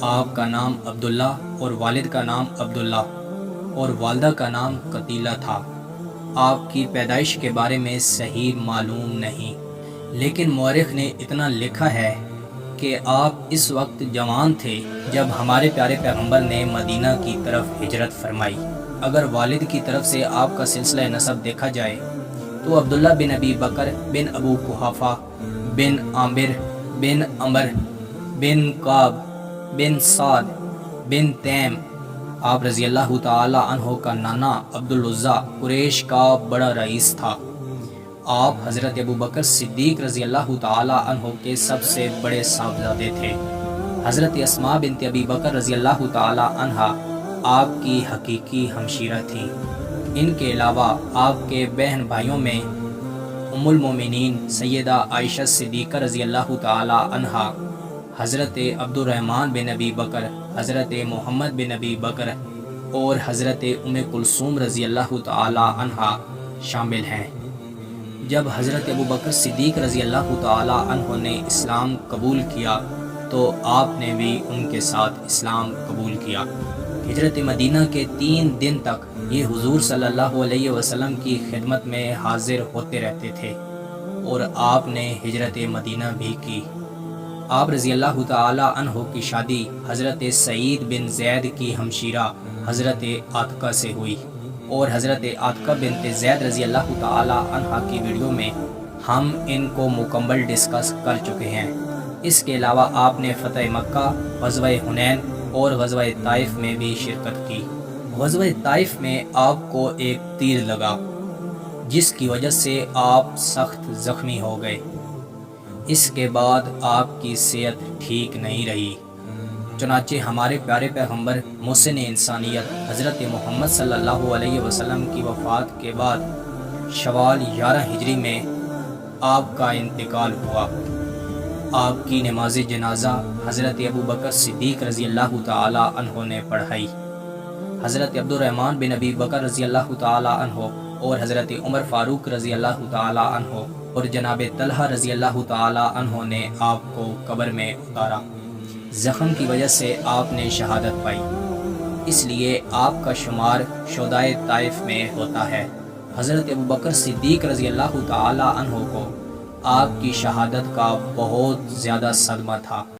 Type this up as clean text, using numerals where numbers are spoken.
آپ کا نام عبداللہ اور والد کا نام عبداللہ اور والدہ کا نام قتیلہ تھا۔ آپ کی پیدائش کے بارے میں صحیح معلوم نہیں، لیکن مورخ نے اتنا لکھا ہے کہ آپ اس وقت جوان تھے جب ہمارے پیارے پیغمبر نے مدینہ کی طرف ہجرت فرمائی۔ اگر والد کی طرف سے آپ کا سلسلہ نسب دیکھا جائے تو عبداللہ بن ابی بکر بن ابو قحافہ بن عامر بن عمر بن کعب بن سعد بن تیم، آپ رضی اللہ تعالی عنہ کا نانا عبدالعزیٰ قریش کا بڑا رئیس تھا۔ آپ حضرت ابو بکر صدیق رضی اللہ تعالی عنہ کے سب سے بڑے صاحبزادے تھے۔ حضرت اسماء بنت ابی بکر رضی اللہ تعالی عنہ آپ کی حقیقی ہمشیرہ تھیں۔ ان کے علاوہ آپ کے بہن بھائیوں میں ام المومنین سیدہ عائشہ صدیقہ رضی اللہ تعالی عنہ، حضرت عبد الرحمن بن ابی بکر، حضرت محمد بن ابی بکر اور حضرت ام کلثوم رضی اللہ تعالی عنہ شامل ہیں۔ جب حضرت ابو بکر صدیق رضی اللہ تعالی عنہ نے اسلام قبول کیا تو آپ نے بھی ان کے ساتھ اسلام قبول کیا۔ ہجرت مدینہ کے 3 دن تک یہ حضور صلی اللہ علیہ وسلم کی خدمت میں حاضر ہوتے رہتے تھے اور آپ نے ہجرت مدینہ بھی کی۔ آپ رضی اللہ تعالی عنہ کی شادی حضرت سعید بن زید کی ہمشیرہ حضرت عاتقہ سے ہوئی، اور حضرت عاتقہ بنت زید رضی اللہ تعالی عنہ کی ویڈیو میں ہم ان کو مکمل ڈسکس کر چکے ہیں۔ اس کے علاوہ آپ نے فتح مکہ، غزوہ حنین اور غزوہ طائف میں بھی شرکت کی۔ غزوہ طائف میں آپ کو ایک تیر لگا جس کی وجہ سے آپ سخت زخمی ہو گئے۔ اس کے بعد آپ کی صحت ٹھیک نہیں رہی، چنانچہ ہمارے پیارے پیغمبر محسن انسانیت حضرت محمد صلی اللہ علیہ وسلم کی وفات کے بعد شوال 11 ہجری میں آپ کا انتقال ہوا۔ آپ کی نماز جنازہ حضرت ابو بکر صدیق رضی اللہ تعالی عنہ نے پڑھائی۔ حضرت عبد الرحمن بن ابی بکر رضی اللہ تعالی عنہ اور حضرت عمر فاروق رضی اللہ تعالی عنہ اور جناب طلحہ رضی اللہ تعالی عنہ نے آپ کو قبر میں اتارا۔ زخم کی وجہ سے آپ نے شہادت پائی، اس لیے آپ کا شمار شہدائے طائف میں ہوتا ہے۔ حضرت ابو بکر صدیق رضی اللہ تعالی عنہ کو آپ کی شہادت کا بہت زیادہ صدمہ تھا۔